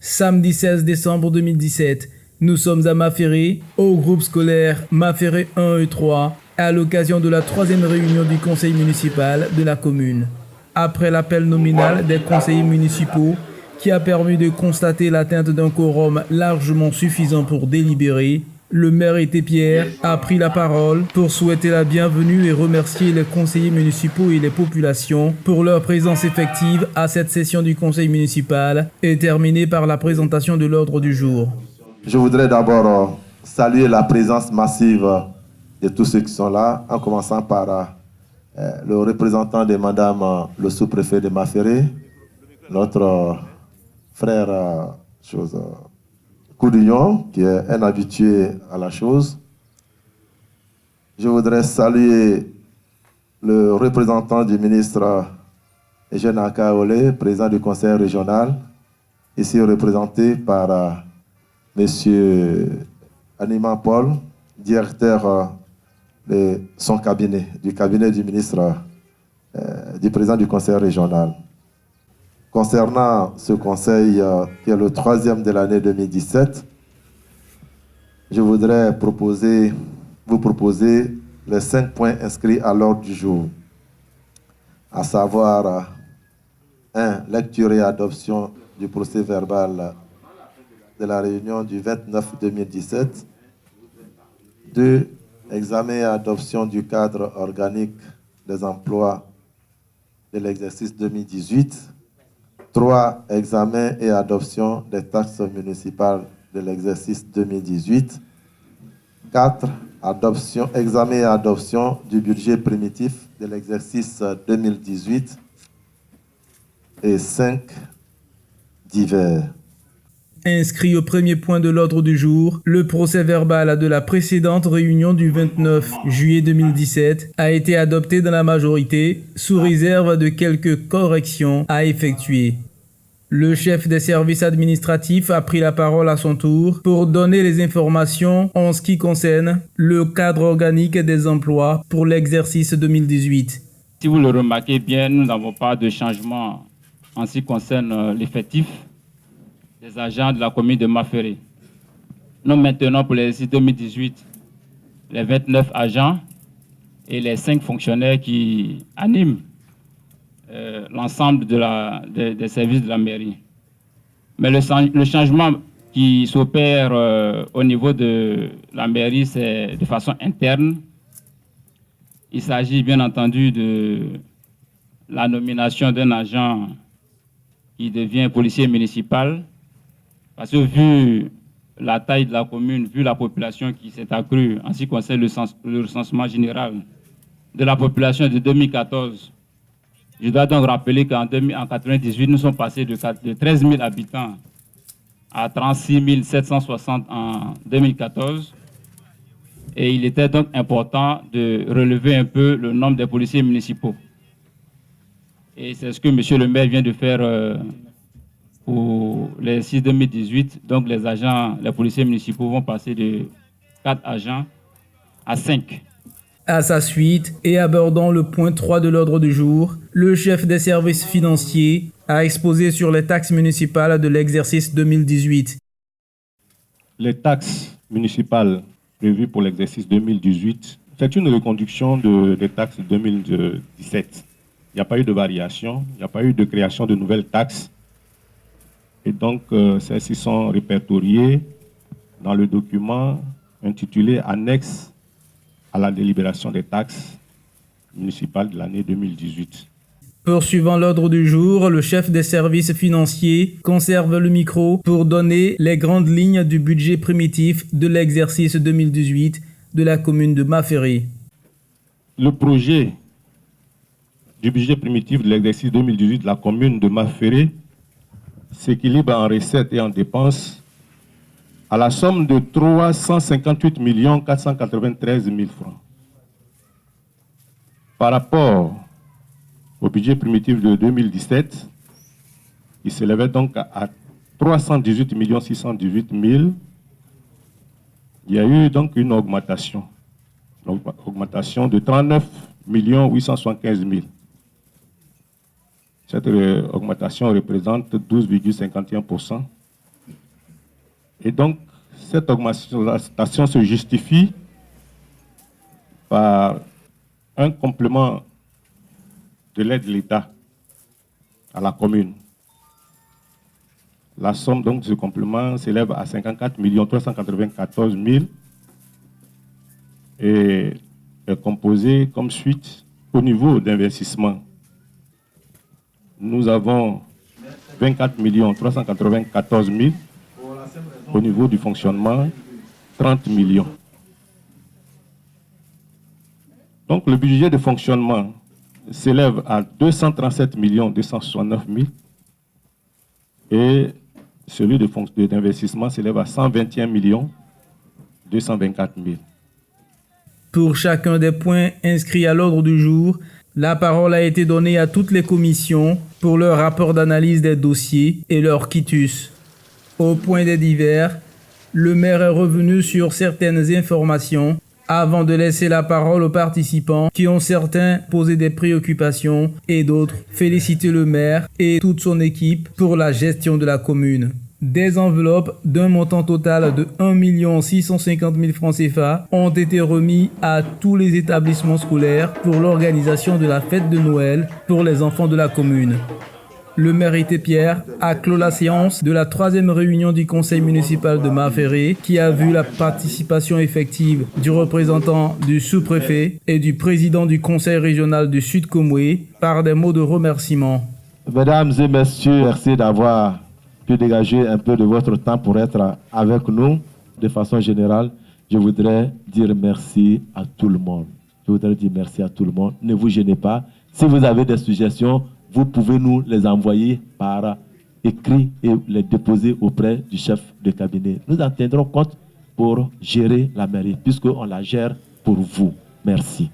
Samedi 16 décembre 2017, nous sommes à Maféré, au groupe scolaire Maféré 1 et 3, à l'occasion de la 3e réunion du conseil municipal de la commune. Après l'appel nominal des conseillers municipaux, qui a permis de constater l'atteinte d'un quorum largement suffisant pour délibérer, le maire Pierre a pris la parole pour souhaiter la bienvenue et remercier les conseillers municipaux et les populations pour leur présence effective à cette session du conseil municipal et terminer par la présentation de l'ordre du jour. Je voudrais d'abord saluer la présence massive de tous ceux qui sont là, en commençant par le représentant de Madame le sous-préfet de Maféré, notre frère Coudillon, qui est un habitué à la chose. Je voudrais saluer le représentant du ministre Eugène Akaolé, président du conseil régional, ici représenté par Monsieur Anima Paul, directeur de son cabinet, du cabinet du ministre, du président du conseil régional. Concernant ce conseil qui est le 3e de l'année 2017, je voudrais vous proposer les 5 points inscrits à l'ordre du jour, à savoir 1. Lecture et adoption du procès verbal de la réunion du 29-2017. 2. Examen et adoption du cadre organique des emplois de l'exercice 2018. 3. Examen et adoption des taxes municipales de l'exercice 2018. 4. Examen et adoption du budget primitif de l'exercice 2018. Et 5. Divers. Inscrit au premier point de l'ordre du jour, le procès verbal de la précédente réunion du 29 juillet 2017 a été adopté dans la majorité, sous réserve de quelques corrections à effectuer. Le chef des services administratifs a pris la parole à son tour pour donner les informations en ce qui concerne le cadre organique des emplois pour l'exercice 2018. Si vous le remarquez bien, nous n'avons pas de changement en ce qui concerne l'effectif des agents de la commune de Maféré. Nous maintenons pour l'exercice 2018 les 29 agents et les 5 fonctionnaires qui animent l'ensemble des services de la mairie. Mais le changement qui s'opère au niveau de la mairie, c'est de façon interne. Il s'agit bien entendu de la nomination d'un agent qui devient policier municipal. Parce que vu la taille de la commune, vu la population qui s'est accrue en ce qui concerne le recensement général de la population de 2014, je dois donc rappeler qu'en 1998, nous sommes passés de 13 000 habitants à 36 760 en 2014. Et il était donc important de relever un peu le nombre des policiers municipaux. Et c'est ce que M. le maire vient de faire pour les 6 2018. Donc les policiers municipaux vont passer de 4 agents à 5. À sa suite, et abordant le point 3 de l'ordre du jour, le chef des services financiers a exposé sur les taxes municipales de l'exercice 2018. Les taxes municipales prévues pour l'exercice 2018, c'est une reconduction des taxes 2017. Il n'y a pas eu de variation, il n'y a pas eu de création de nouvelles taxes. Et donc, celles-ci sont répertoriées dans le document intitulé « Annexe à la délibération des taxes municipales de l'année 2018. » Poursuivant l'ordre du jour, le chef des services financiers conserve le micro pour donner les grandes lignes du budget primitif de l'exercice 2018 de la commune de Maféré. Le projet du budget primitif de l'exercice 2018 de la commune de Maféré s'équilibre en recettes et en dépenses à la somme de 358 493 000 francs. Par rapport au budget primitif de 2017, il s'élevait donc à 318 618 000. Il y a eu donc une augmentation de 39 875 000. Cette augmentation représente 12,51%. Et donc, cette augmentation se justifie par un complément de l'aide de l'État à la commune. La somme donc de ce complément s'élève à 54 394 000 et est composée comme suite au niveau d'investissement. Nous avons 24 394 000 au niveau du fonctionnement, 30 millions. Donc le budget de fonctionnement s'élève à 237 269 000 et celui d'investissement s'élève à 121 224 000. Pour chacun des points inscrits à l'ordre du jour, la parole a été donnée à toutes les commissions pour leur rapport d'analyse des dossiers et leur quitus. Au point des divers, le maire est revenu sur certaines informations avant de laisser la parole aux participants qui ont certains posé des préoccupations et d'autres félicité le maire et toute son équipe pour la gestion de la commune. Des enveloppes d'un montant total de 1 650 000 francs CFA ont été remis à tous les établissements scolaires pour l'organisation de la fête de Noël pour les enfants de la commune. Le maire Ité Pierre a clos la séance de la 3e réunion du conseil municipal de Maferré qui a vu la participation effective du représentant du sous-préfet et du président du conseil régional du Sud Comoué par des mots de remerciement. Mesdames et messieurs, merci d'avoir pu dégager un peu de votre temps pour être avec nous. De façon générale, je voudrais dire merci à tout le monde. Ne vous gênez pas. Si vous avez des suggestions, vous pouvez nous les envoyer par écrit et les déposer auprès du chef de cabinet. Nous en tiendrons compte pour gérer la mairie, puisqu'on la gère pour vous. Merci.